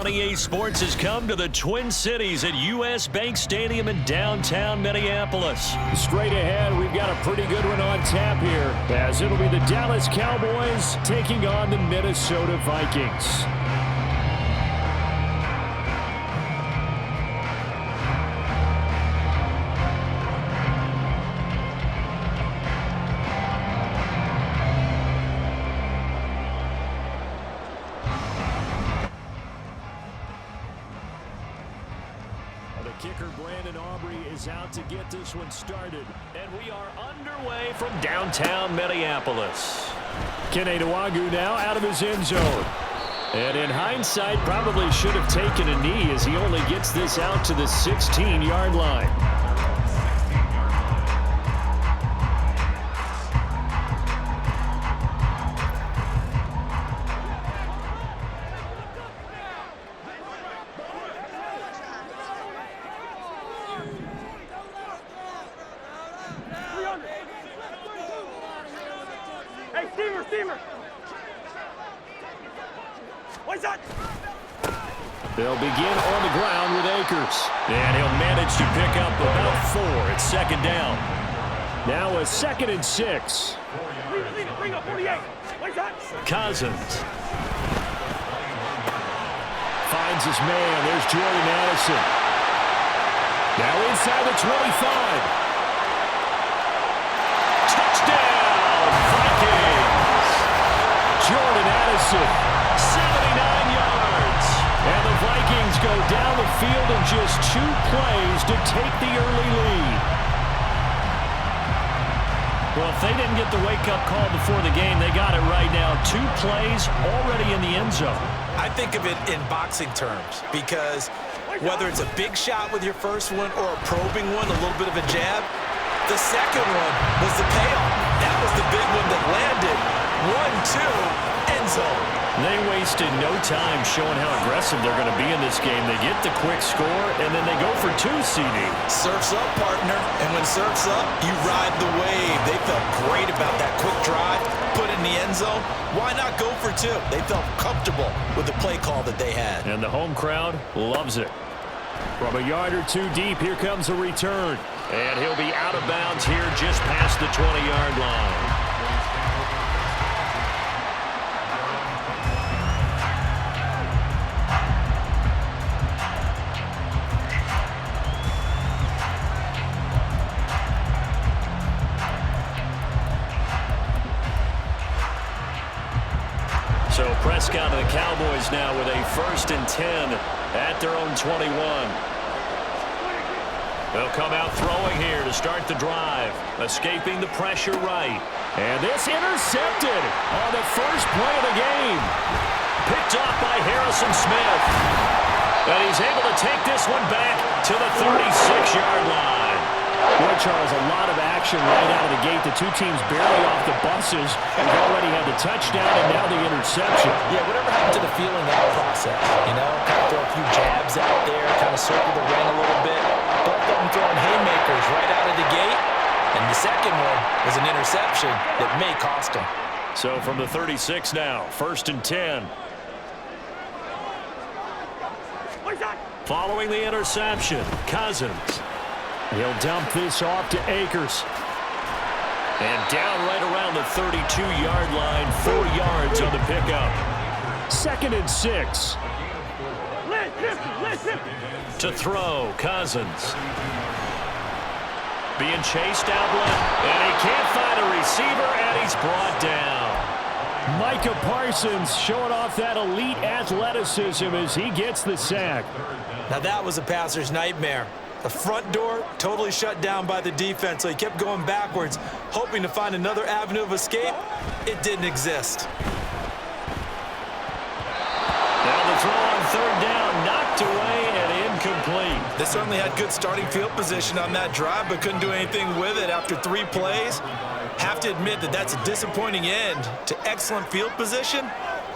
EA Sports has come to the Twin Cities at U.S. Bank Stadium in downtown Minneapolis. Straight ahead, we've got a pretty good one on tap here, as it'll be the Dallas Cowboys taking on the Minnesota Vikings. Out to get this one started, and we are underway from downtown Minneapolis. Kenny Nwagu now out of his end zone, and in hindsight probably should have taken a knee as he only gets this out to the 16-yard line. They'll begin on the ground with Akers. And he'll manage to pick up about 4 at second down. Now a 2nd and 6. Cousins. Finds his man. There's Jordan Addison. Now inside the 25. Touchdown, Vikings. Jordan Addison. 79 yards. And the Vikings go down the field in just 2 plays to take the early lead. Well, if they didn't get the wake-up call before the game, they got it right now. 2 plays already in the end zone. I think of it in boxing terms because whether it's a big shot with your first one or a probing one, a little bit of a jab, the second one was the payoff. That was the big one that landed. 1-2, end zone. They wasted no time showing how aggressive they're going to be in this game. They get the quick score, and then they go for 2, CD. Surf's up, partner. And when surf's up, you ride the wave. They felt great about that quick drive, put in the end zone. Why not go for 2? They felt comfortable with the play call that they had. And the home crowd loves it. From a yard or 2 deep, here comes a return. And he'll be out of bounds here just past the 20-yard line. So Prescott and the Cowboys now with a 1st and 10 at their own 21. They'll come out throwing here to start the drive, escaping the pressure right. And this intercepted on the first play of the game. Picked off by Harrison Smith. And he's able to take this one back to the 36-yard line. Well, Charles, a lot of action right out of the gate. The 2 teams barely off the buses. We've already had the touchdown and now the interception. Yeah, whatever happened to the feeling that process? You know, kind of throw a few jabs out there, kind of circle the ring a little bit. Both of them throwing haymakers right out of the gate. And the second one was an interception that may cost them. So from the 36 now, 1st and 10. Following the interception, Cousins. He'll dump this off to Akers. And down right around the 32-yard line, 4 yards on the pickup. 2nd and 6. To throw, Cousins. Being chased out left, and he can't find a receiver, and he's brought down. Micah Parsons showing off that elite athleticism as he gets the sack. Now that was a passer's nightmare. The front door totally shut down by the defense, so he kept going backwards, hoping to find another avenue of escape. It didn't exist. Now the throw on 3rd down, knocked away and incomplete. They certainly had good starting field position on that drive, but couldn't do anything with it after 3 plays. Have to admit that that's a disappointing end to excellent field position.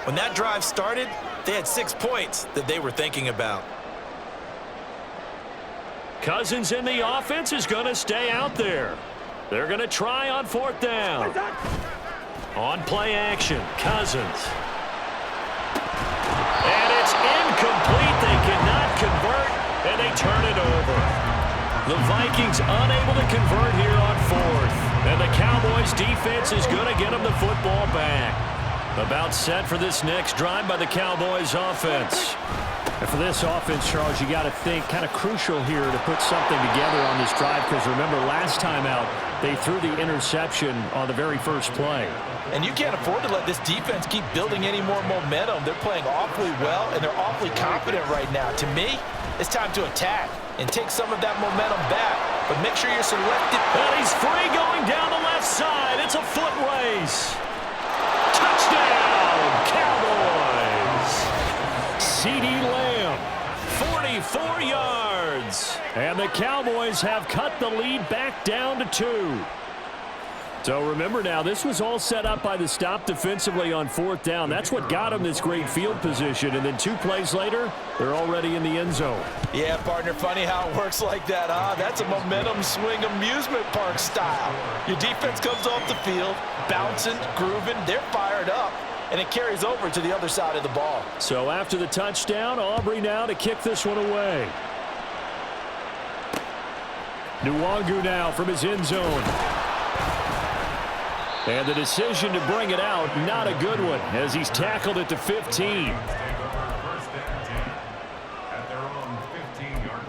When that drive started, they had 6 points that they were thinking about. Cousins in the offense is going to stay out there. They're going to try on 4th down. On play action, Cousins. And it's incomplete The Vikings unable to convert here on fourth. And the Cowboys defense is going to get them the football back. About set for this next drive by the Cowboys offense. And for this offense, Charles, you got to think kind of crucial here to put something together on this drive, because remember last time out they threw the interception on the very first play. And you can't afford to let this defense keep building any more momentum. They're playing awfully well, and they're awfully confident right now. To me, it's time to attack and take some of that momentum back. But make sure you're selective. And he's free going down the left side. It's a foot race. Touchdown, Cowboys. CeeDee Lamb, 44 yards. And the Cowboys have cut the lead back down to 2. So remember now, this was all set up by the stop defensively on fourth down. That's what got them this great field position. And then 2 plays later, they're already in the end zone. Yeah, partner, funny how it works like that, huh? That's a momentum swing amusement park style. Your defense comes off the field, bouncing, grooving, they're fired up, and it carries over to the other side of the ball. So after the touchdown, Aubrey now to kick this one away. Nwangu now from his end zone. And the decision to bring it out, not a good one, as he's tackled at the 15. At their own 15-yard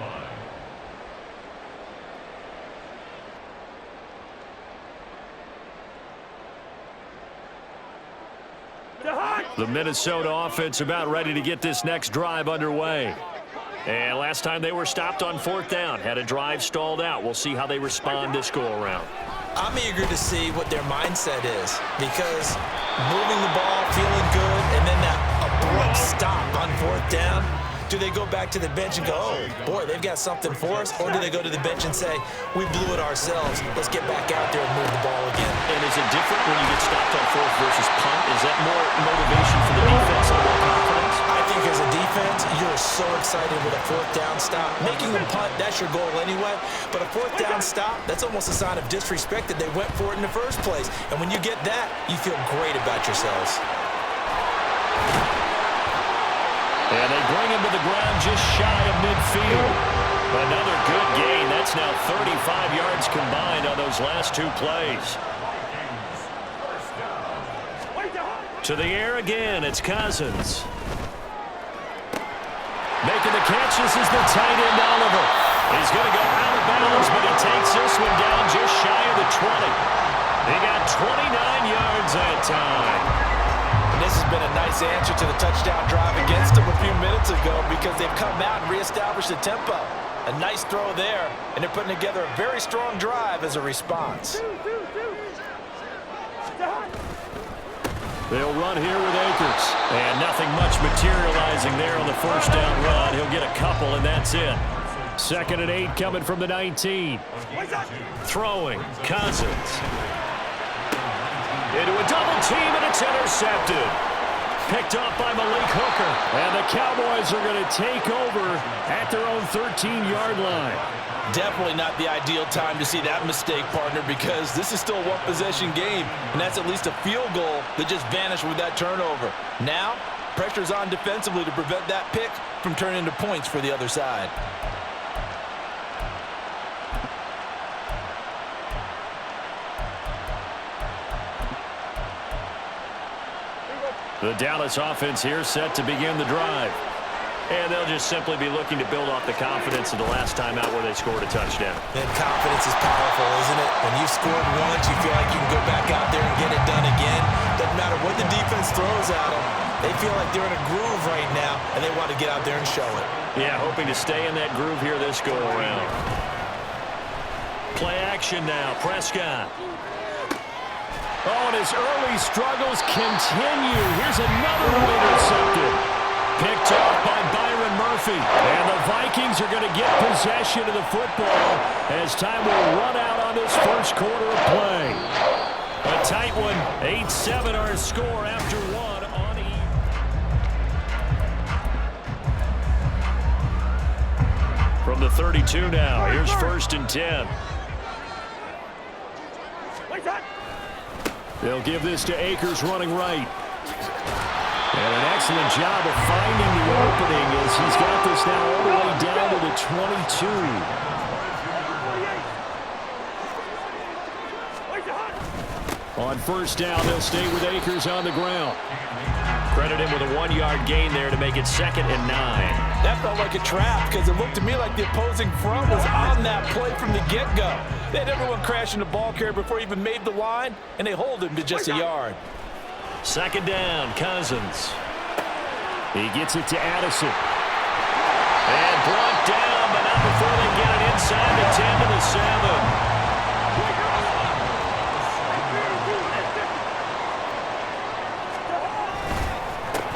line. The Minnesota offense about ready to get this next drive underway. And last time they were stopped on fourth down, had a drive stalled out. We'll see how they respond this go-around. I'm eager to see what their mindset is, because moving the ball, feeling good, and then that abrupt stop on fourth down, do they go back to the bench and go, oh, boy, they've got something for us? Or do they go to the bench and say, we blew it ourselves, let's get back out there and move the ball again? And is it different when you get stopped on fourth versus punt? Is that more motivation for the defense and more confidence? I think as a defense, you're so excited with a fourth down stop. Making them punt, that's your goal anyway. But a fourth down stop, that's almost a sign of disrespect that they went for it in the first place. And when you get that, you feel great about yourselves. And they bring him to the ground just shy of midfield. Another good gain. That's now 35 yards combined on those last 2 plays. To the air again, it's Cousins. Making the catch, this is the tight end, Oliver. He's going to go out of bounds, but he takes this one down just shy of the 20. He got 29 yards that time. And this has been a nice answer to the touchdown drive against them a few minutes ago, because they've come out and reestablished the tempo. A nice throw there, and they're putting together a very strong drive as a response. They'll run here with Akers. And nothing much materializing there on the first down run. He'll get a couple, and that's it. 2nd and 8 coming from the 19. Throwing, Cousins. Into a double team, and it's intercepted. Picked up by Malik Hooker. And the Cowboys are going to take over at their own 13-yard line. Definitely not the ideal time to see that mistake, partner, because this is still a one-possession game, and that's at least a field goal that just vanished with that turnover. Now, pressure's on defensively to prevent that pick from turning into points for the other side. The Dallas offense here set to begin the drive. And they'll just simply be looking to build off the confidence of the last time out where they scored a touchdown. And confidence is powerful, isn't it? When you've scored once, you feel like you can go back out there and get it done again. Doesn't matter what the defense throws at them. They feel like they're in a groove right now, and they want to get out there and show it. Yeah, hoping to stay in that groove here this go-around. Play action now, Prescott. Oh, and his early struggles continue. Here's another one intercepted. Picked off by Byron Murphy. And the Vikings are going to get possession of the football as time will run out on this first quarter of play. A tight one, 8-7 our score after one on E. From the 32 now, here's 1st and 10. They'll give this to Akers running right. And an excellent job of finding the opening as he's got this now all the way down to the 22. On first down, they'll stay with Akers on the ground. Credit him with a 1-yard gain there to make it 2nd and 9. That felt like a trap because it looked to me like the opposing front was on that play from the get-go. They had everyone crashing the ball carrier before he even made the line, and they hold him to just a yard. 2nd down, Cousins. He gets it to Addison. And brought down, but not before they get it inside the 10 to the 7.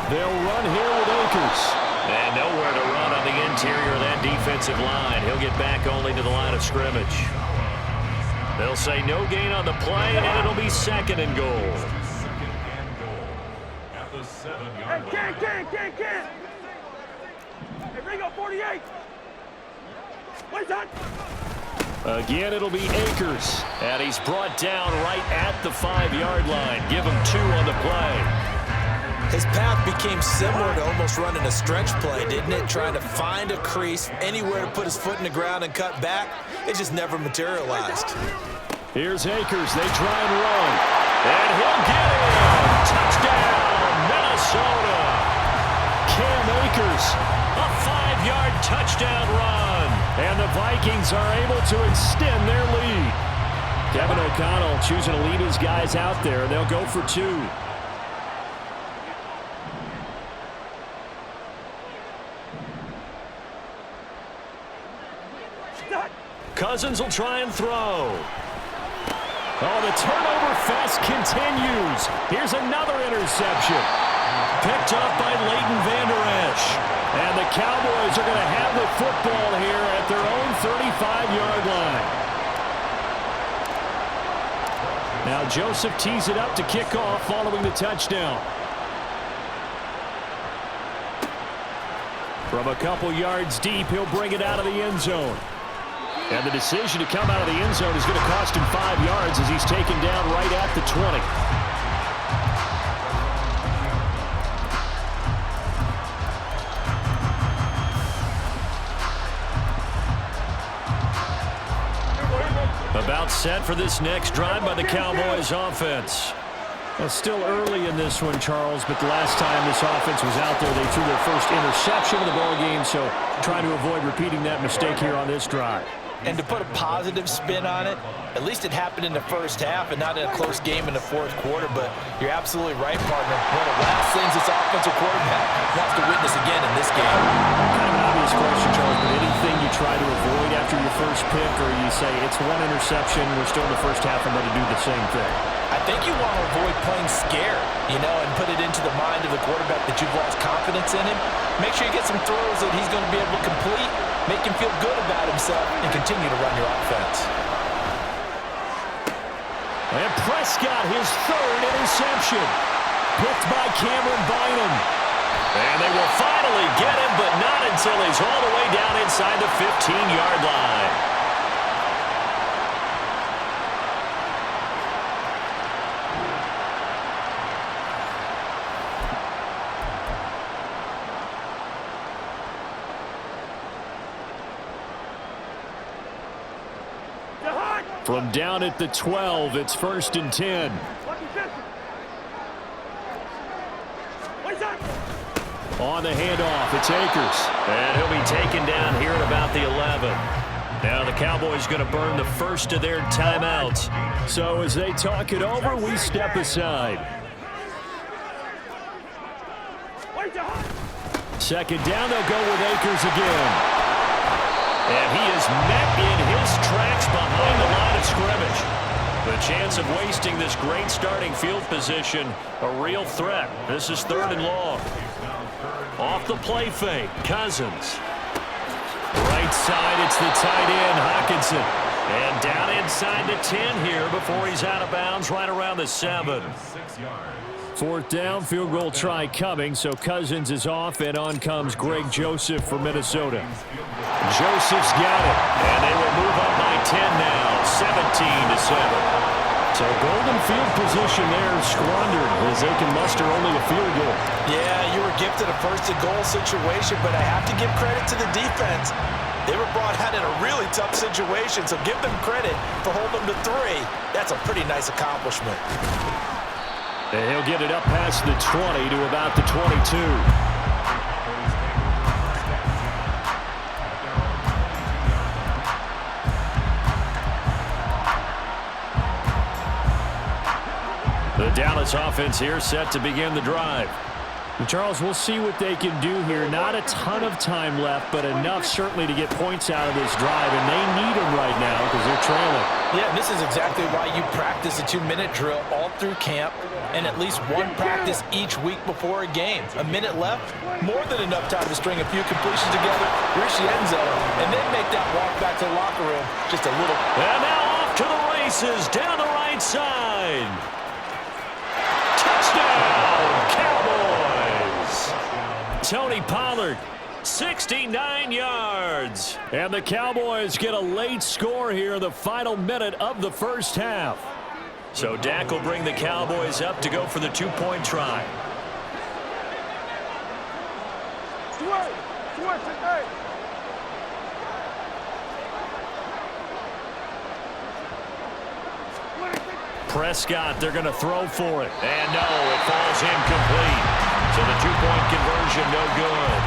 They'll run here with Akers. And nowhere to run on the interior of that defensive line. He'll get back only to the line of scrimmage. They'll say no gain on the play, and it'll be 2nd and goal. At the 7-yard line. Can't. Hey, Ringo, 48. What's that? Again, it'll be Akers. And he's brought down right at the 5-yard line. Give him 2 on the play. His path became similar to almost running a stretch play, didn't it? Trying to find a crease, anywhere to put his foot in the ground and cut back. It just never materialized. Here's Akers. They try and run. And he'll get it. Touchdown, Minnesota. Cam Akers. A 5-yard touchdown run. And the Vikings are able to extend their lead. Kevin O'Connell choosing to lead his guys out there. They'll go for 2. Cousins will try and throw. Oh, the turnover fest continues. Here's another interception. Picked up by Leighton Vander Esch. And the Cowboys are going to have the football here at their own 35-yard line. Now Joseph tees it up to kick off following the touchdown. From a couple yards deep, he'll bring it out of the end zone. And the decision to come out of the end zone is going to cost him 5 yards as he's taken down right at the 20. About set for this next drive by the Cowboys offense. Well, still early in this one, Charles, but the last time this offense was out there, they threw their first interception of the ball game, so trying to avoid repeating that mistake here on this drive. And to put a positive spin on it, at least it happened in the first half and not in a close game in the fourth quarter. But you're absolutely right, partner. One of the last things this offensive quarterback wants to witness again in this game. Kind of an obvious question, Charles, but anything you try to avoid after your first pick, or you say it's one interception, we're still in the first half, I'm going to do the same thing? I think you want to avoid playing scared, and put it into the mind of the quarterback that you've lost confidence in him. Make sure you get some throws that he's going to be able to complete, make him feel good about himself, and continue to run your offense. And Prescott, his 3rd interception. Picked by Cameron Bynum. And they will finally get him, but not until he's all the way down inside the 15-yard line. From down at the 12, it's 1st and 10. On the handoff, it's Akers. And he'll be taken down here at about the 11. Now the Cowboys going to burn the first of their timeouts. So as they talk it over, we step aside. 2nd down, they'll go with Akers again. And he is met in his tracks behind the line of scrimmage. The chance of wasting this great starting field position, a real threat. This is 3rd and long. Off the play fake, Cousins. Right side, it's the tight end, Hockenson. And down inside the 10 here before he's out of bounds right around the 7. 4th down, field goal try coming, so Cousins is off, and on comes Greg Joseph for Minnesota. Joseph's got it, and they will move up by 10 now, 17-7. So golden field position there squandered as they can muster only a field goal. Yeah, you were gifted a 1st and goal situation, but I have to give credit to the defense. They were brought out in a really tough situation, so give them credit for holding them to 3. That's a pretty nice accomplishment. And he'll get it up past the 20 to about the 22. The Dallas offense here set to begin the drive. Charles, we'll see what they can do here. Not a ton of time left, but enough certainly to get points out of this drive, and they need them right now because they're trailing. Yeah, and this is exactly why you practice a 2-minute drill all through camp and at least one practice each week before a game. A minute left, more than enough time to string a few completions together, reach the end zone, and then make that walk back to the locker room just a little. And now off to the races down the right side. Touchdown, Cowboys! Tony Pollard, 69 yards. And the Cowboys get a late score here in the final minute of the first half. So Dak will bring the Cowboys up to go for the 2-point try. Prescott, they're going to throw for it. And no, it falls incomplete. So the 2-point conversion no good.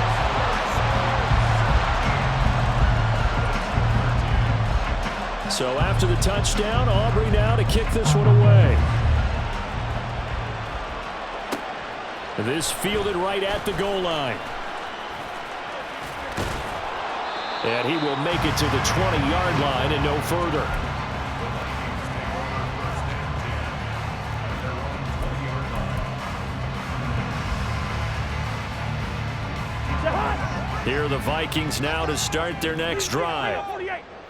So after the touchdown, Aubrey now to kick this one away. This fielded right at the goal line. And he will make it to the 20-yard line and no further. Here are the Vikings now to start their next drive.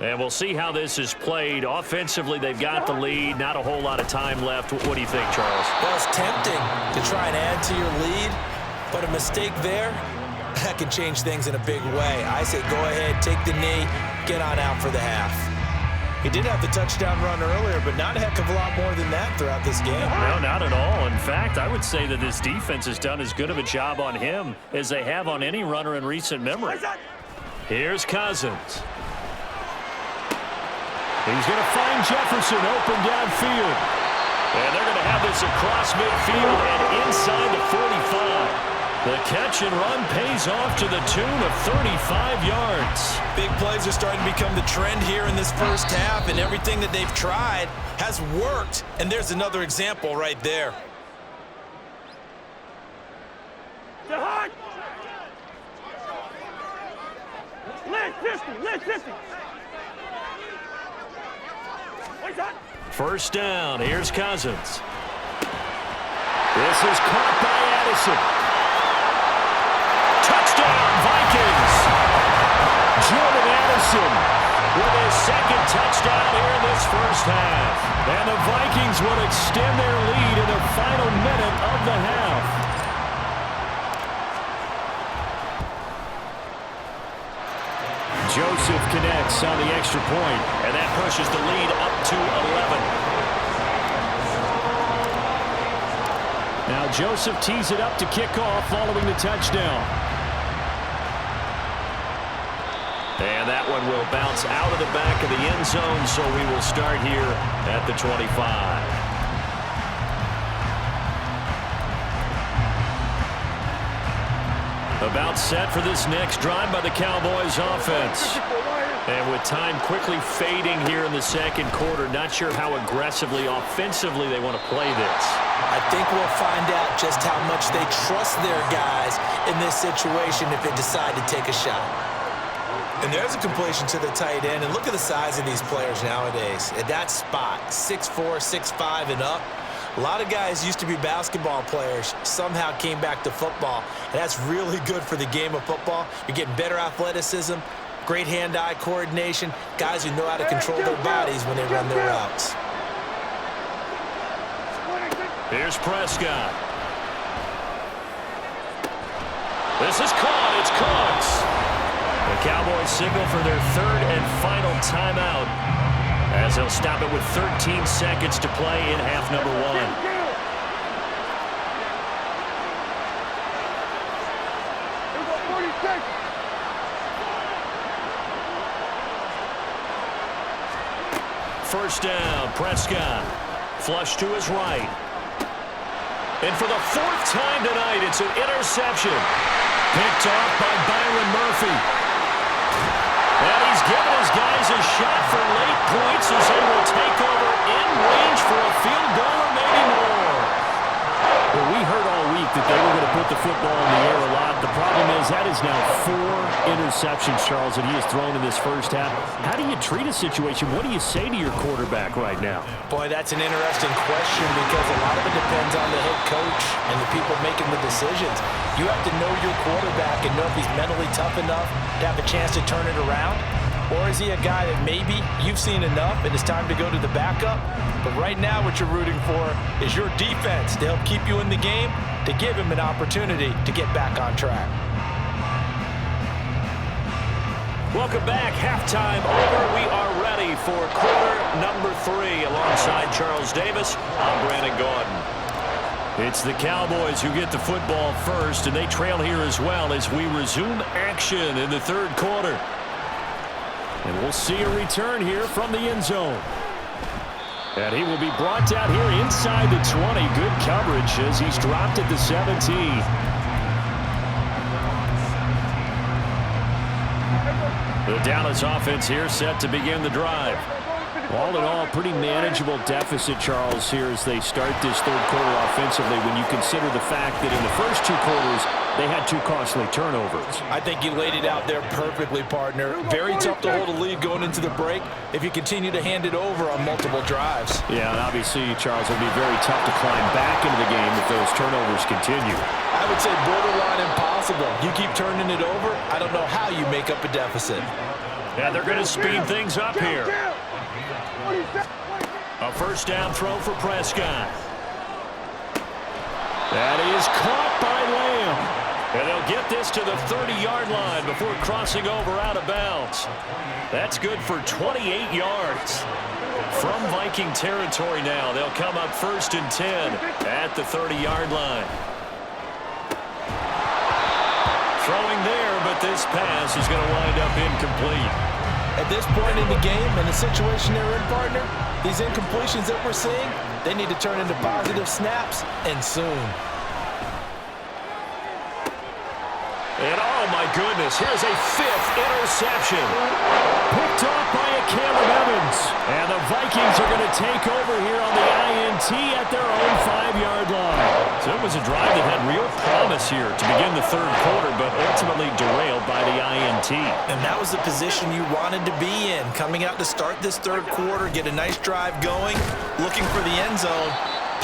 And we'll see how this is played. Offensively, they've got the lead. Not a whole lot of time left. What do you think, Charles? Well, it's tempting to try and add to your lead, but a mistake there, that can change things in a big way. I say go ahead, take the knee, get on out for the half. He did have the touchdown run earlier, but not a heck of a lot more than that throughout this game. No, not at all. In fact, I would say that this defense has done as good of a job on him as they have on any runner in recent memory. Here's Cousins. He's going to find Jefferson open downfield. And they're going to have this across midfield and inside the 45. The catch and run pays off to the tune of 35 yards. Big plays are starting to become the trend here in this first half, and everything that they've tried has worked. And there's another example right there. First down. Here's Cousins. This is caught by Addison. Touchdown, Vikings. Jordan Addison With his second touchdown here in this first half. And the Vikings will extend their lead in the final minute of the half. Joseph connects on the extra point. And that pushes the lead up to 11. Now Joseph tees it up to kick off following the touchdown. And that one will bounce out of the back of the end zone, so we will start here at the 25. About set for this next drive by the Cowboys offense. And with time quickly fading here in the second quarter, not sure how aggressively, offensively they want to play this. I think we'll find out just how much they trust their guys in this situation if they decide to take a shot. And there's a completion to the tight end. And look at the size of these players nowadays. At that spot, 6'4", 6'5", and up. A lot of guys used to be basketball players, somehow came back to football. And that's really good for the game of football. You're getting better athleticism, great hand-eye coordination, guys who know how to control their bodies when they run their routes. Here's Prescott. This is caught. It's caught. The Cowboys signal for their third and final timeout as they'll stop it with 13 seconds to play in half number one. first down. Prescott flush to his right. And for the fourth time tonight, it's an interception. Picked off by Byron Murphy. And he's given his guys a shot for late points as they will take over in range for a field goal or maybe more. Well, we heard all week that they were going to put the football in the air a lot. The problem is that is now 4 interceptions, Charles, that he has thrown in this first half. How do you treat a situation? What do you say to your quarterback right now? Boy, that's an interesting question because a lot of it depends on the head coach and the people making the decisions. You have to know your quarterback and know if he's mentally tough enough to have a chance to turn it around. Or is he a guy that maybe you've seen enough and it's time to go to the backup? But right now what you're rooting for is your defense to help keep you in the game, to give him an opportunity to get back on track. Welcome back. Halftime over. We are ready for quarter number 3. Alongside Charles Davis, I'm Brandon Gordon. It's the Cowboys who get the football first, and they trail here as well as we resume action in the third quarter. And we'll see a return here from the end zone. And he will be brought down here inside the 20. Good coverage as he's dropped at the 17. The Dallas offense here set to begin the drive. All in all, pretty manageable deficit, Charles, here as they start this third quarter offensively when you consider the fact that in the first 2 quarters, they had 2 costly turnovers. I think you laid it out there perfectly, partner. Very tough to hold a lead going into the break if you continue to hand it over on multiple drives. Yeah, and obviously, Charles, it will be very tough to climb back into the game if those turnovers continue. I would say borderline impossible. You keep turning it over, I don't know how you make up a deficit. And they're going to speed things up here. A first down throw for Prescott. That is caught by Lamb. And they'll get this to the 30-yard line before crossing over out of bounds. That's good for 28 yards. From Viking territory now, they'll come up 1st and 10 at the 30-yard line. Throwing there, but this pass is going to wind up incomplete. At this point in the game and the situation they're in, partner, these incompletions that we're seeing, they need to turn into positive snaps, and soon. And oh my goodness, here's a 5th interception. Picked off by a Cameron Evans. And the Vikings are going to take over here on the INT at their own 5-yard line. So it was a drive that had real promise here to begin the third quarter, but ultimately derailed by the INT. And that was the position you wanted to be in. Coming out to start this third quarter, get a nice drive going, looking for the end zone.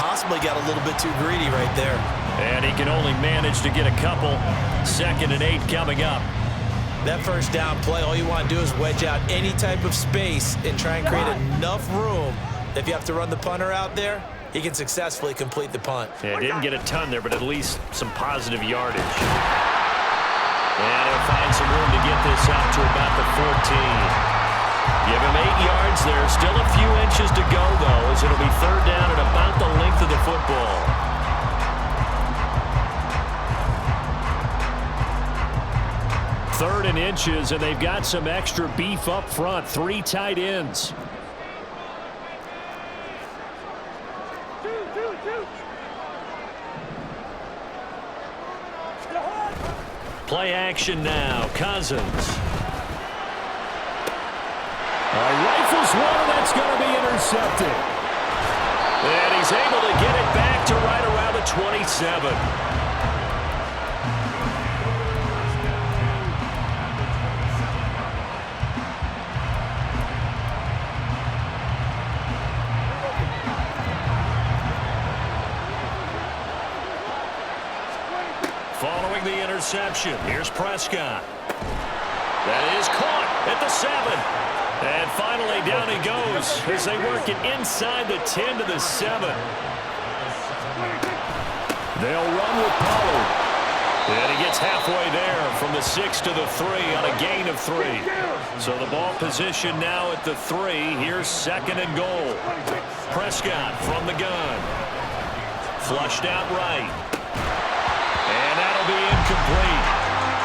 Possibly got a little bit too greedy right there. And he can only manage to get a couple. 2nd and 8 coming up. That first down play, all you want to do is wedge out any type of space and try and create enough room. If you have to run the punter out there, he can successfully complete the punt. Yeah, didn't get a ton there, but at least some positive yardage. And he'll find some room to get this up to about the 14. Give him 8 yards there. Still a few inches to go, though, as it'll be 3rd down at about the length of the football. Third and inches, and they've got some extra beef up front. 3 tight ends. Play action now. Cousins. Rifles one, that's going to be intercepted. And he's able to get it back to right around the 27. Following the interception, here's Prescott. That is caught at the 7. And finally, down he goes as they work it inside the 10 to the 7. They'll run with Pollard. And he gets halfway there from the 6 to the 3 on a gain of 3. So the ball position now at the 3. Here's 2nd and goal. Prescott from the gun. Flushed out right. And that'll be incomplete.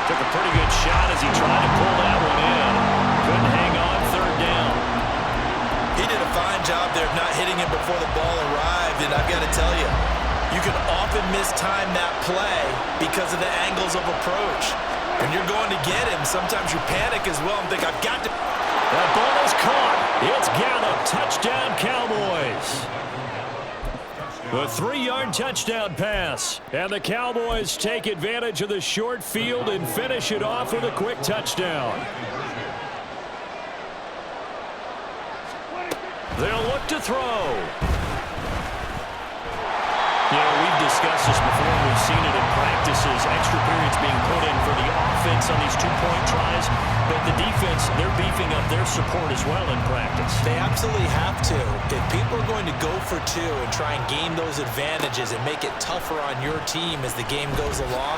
Took a pretty good shot as he tried to pull that one in. Couldn't hang on 3rd down. He did a fine often mistime that play because of the angles of approach. When you're going to get him, sometimes you panic as well and think, I've got to. That ball is caught. It's Gallup. Touchdown, Cowboys. The 3-yard touchdown pass. And the Cowboys take advantage of the short field and finish it off with a quick touchdown. They'll look to throw. Yeah, we've discussed this before. We've seen it in practices. Extra periods being put in for the offense on these two-point tries. But the defense, they're beefing up their support as well in practice. They absolutely have to. If people are going to go for two and try and gain those advantages and make it tougher on your team as the game goes along,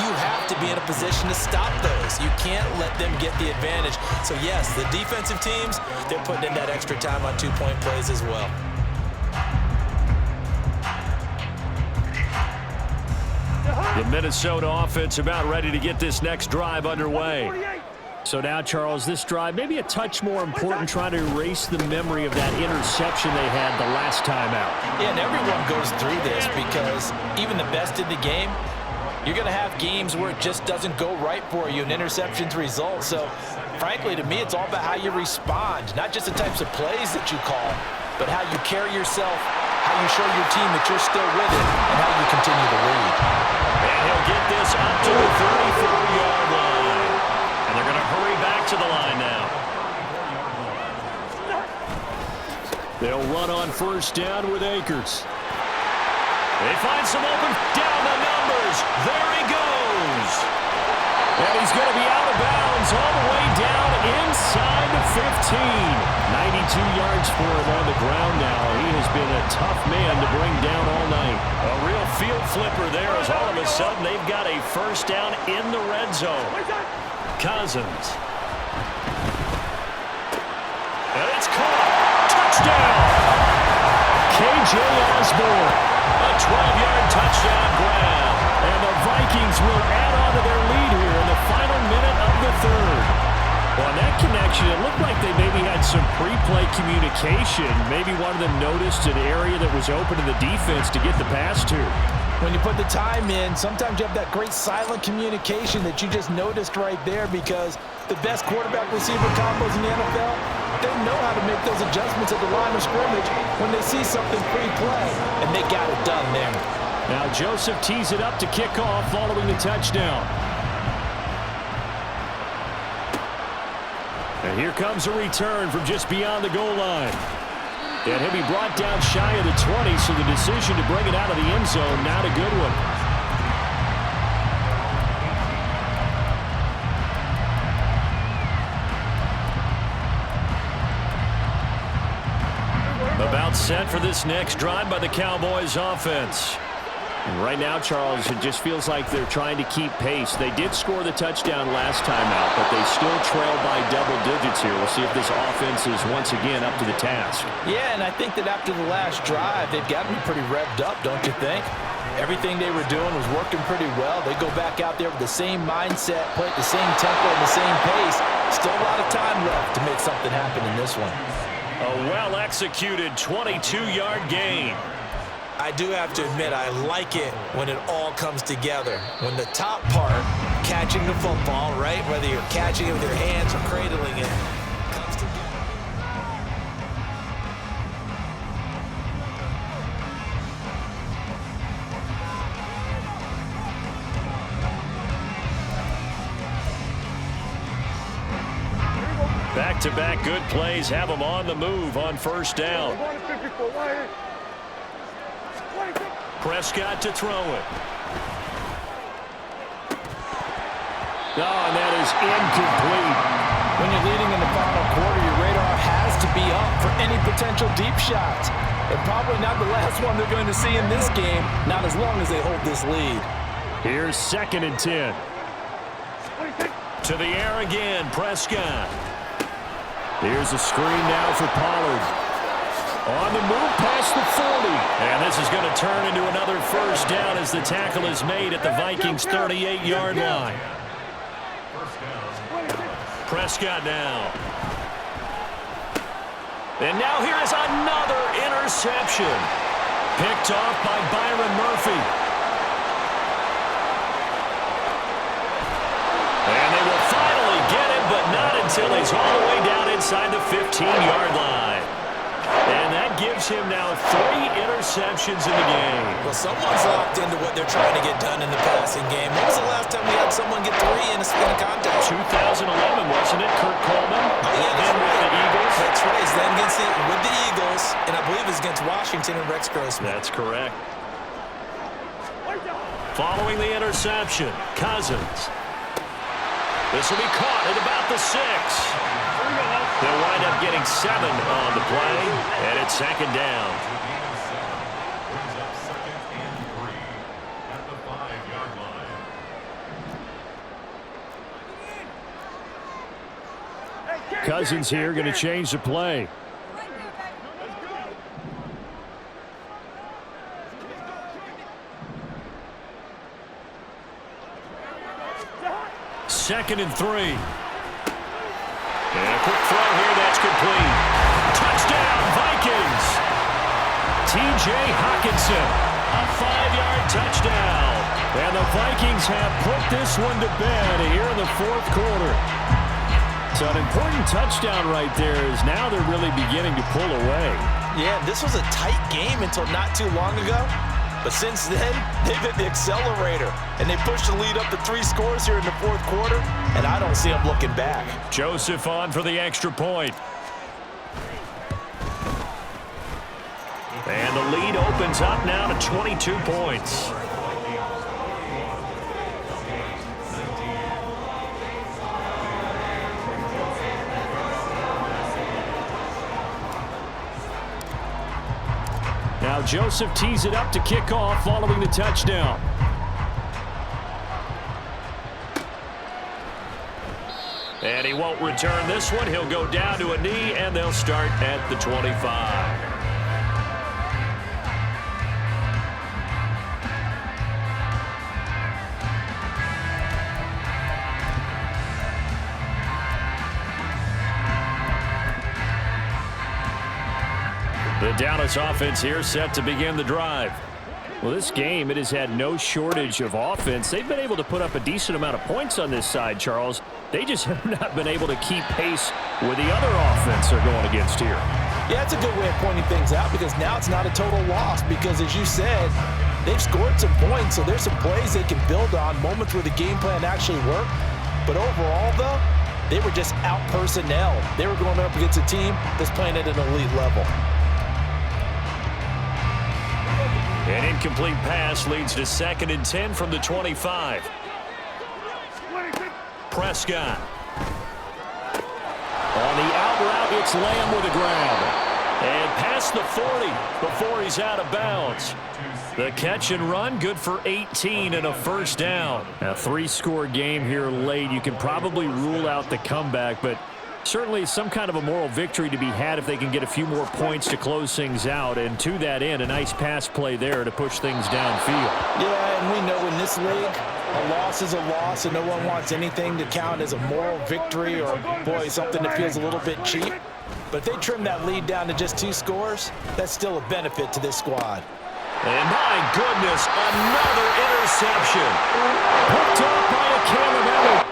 you have to be in a position to stop those. You can't let them get the advantage. So, yes, the defensive teams, they're putting in that extra time on two-point plays as well. The Minnesota offense about ready to get this next drive underway. So now, Charles, this drive maybe a touch more important, trying to erase the memory of that interception they had the last time out. Yeah, and everyone goes through this because even the best in the game, you're going to have games where it just doesn't go right for you and interceptions result. So, frankly, to me, it's all about how you respond, not just the types of plays that you call, but how you carry yourself, how you show your team that you're still with it, and how you continue to lead. And he'll get this up to the 34-yard line. And they're going to hurry back to the line now. They'll run on first down with Akers. They find some open down the numbers. There he goes. And he's going to be out of bounds all the way down inside the 15. 92 yards for him on the ground now. He has been a tough man to bring down all night. A real field flipper there as all of a sudden they've got a first down in the red zone. Cousins. And it's caught. Touchdown. K.J. Osborne. A 12-yard touchdown grab. And the Vikings will add on to their lead here in the final minute of the third. Well, on that connection, it looked like they maybe had some pre-play communication. Maybe one of them noticed an area that was open to the defense to get the pass to. When you put the time in, sometimes you have that great silent communication that you just noticed right there because the best quarterback-receiver combos in the NFL, they know how to make those adjustments at the line of scrimmage when they see something pre-play, and they got it done there. Now Joseph tees it up to kick off following the touchdown. And here comes a return from just beyond the goal line. And he'll be brought down shy of the 20, so the decision to bring it out of the end zone, not a good one. About set for this next drive by the Cowboys offense. And right now, Charles, it just feels like they're trying to keep pace. They did score the touchdown last time out, but they still trail by double digits here. We'll see if this offense is once again up to the task. Yeah, and I think that after the last drive, they've got to be pretty revved up, don't you think? Everything they were doing was working pretty well. They go back out there with the same mindset, play at the same tempo and the same pace. Still a lot of time left to make something happen in this one. A well-executed 22-yard gain. I do have to admit, I like it when it all comes together. When the top part, catching the football, right, whether you're catching it with your hands or cradling it, comes together. Back-to-back good plays have them on the move on first down. Prescott to throw it. Oh, and that is incomplete. When you're leading in the final quarter, your radar has to be up for any potential deep shots. And probably not the last one they're going to see in this game, not as long as they hold this lead. Here's 2nd and 10. To the air again, Prescott. Here's a screen now for Pollard. On the move past the 40. And this is going to turn into another first down as the tackle is made at the Vikings' 38-yard line. Prescott now. And now here is another interception. Picked off by Byron Murphy. inside the 15-yard line. And that gives him now 3 interceptions in the game. Well, someone's locked into what they're trying to get done in the passing game. When was the last time we had someone get 3 in a contest? 2011, wasn't it, Kurt Coleman? Oh, yeah, that's with right. the Eagles. That's right. It's then with the Eagles, and I believe it's against Washington and Rex Grossman. That's correct. Following the interception, Cousins. This will be caught at about the 6. They'll wind up getting 7 on the play, and it's 2nd down. Brings up 2nd and 3 at the 5-yard line. Cousins here going to change the play. Second and 3. And a quick throw here, that's complete. Touchdown, Vikings! T.J. Hockenson, a 5-yard touchdown. And the Vikings have put this one to bed here in the 4th quarter. So an important touchdown right there is now they're really beginning to pull away. Yeah, this was a tight game until not too long ago. But since then, they've hit the accelerator, and they pushed the lead up to 3 scores here in the 4th quarter, and I don't see them looking back. Joseph on for the extra point. And the lead opens up now to 22 points. Now Joseph tees it up to kick off following the touchdown. And he won't return this one. He'll go down to a knee, and they'll start at the 25. The Dallas offense here set to begin the drive. Well, this game, it has had no shortage of offense. They've been able to put up a decent amount of points on this side, Charles. They just have not been able to keep pace with the other offense they're going against here. Yeah, it's a good way of pointing things out because now it's not a total loss because, as you said, they've scored some points, so there's some plays they can build on, moments where the game plan actually worked. But overall, though, they were just out-personnel. They were going up against a team that's playing at an elite level. An incomplete pass leads to 2nd and 10 from the 25. Prescott. On the out route, it's Lamb with a grab. And past the 40 before he's out of bounds. The catch and run, good for 18 and a 1st down. A 3-score game here late. You can probably rule out the comeback, but certainly some kind of a moral victory to be had if they can get a few more points to close things out. And to that end, a nice pass play there to push things downfield. Yeah, and we know in this league, a loss is a loss, and no one wants anything to count as a moral victory or, boy, something that feels a little bit cheap. But if they trim that lead down to just 2 scores, that's still a benefit to this squad. And my goodness, another interception. Picked up by a Calamari.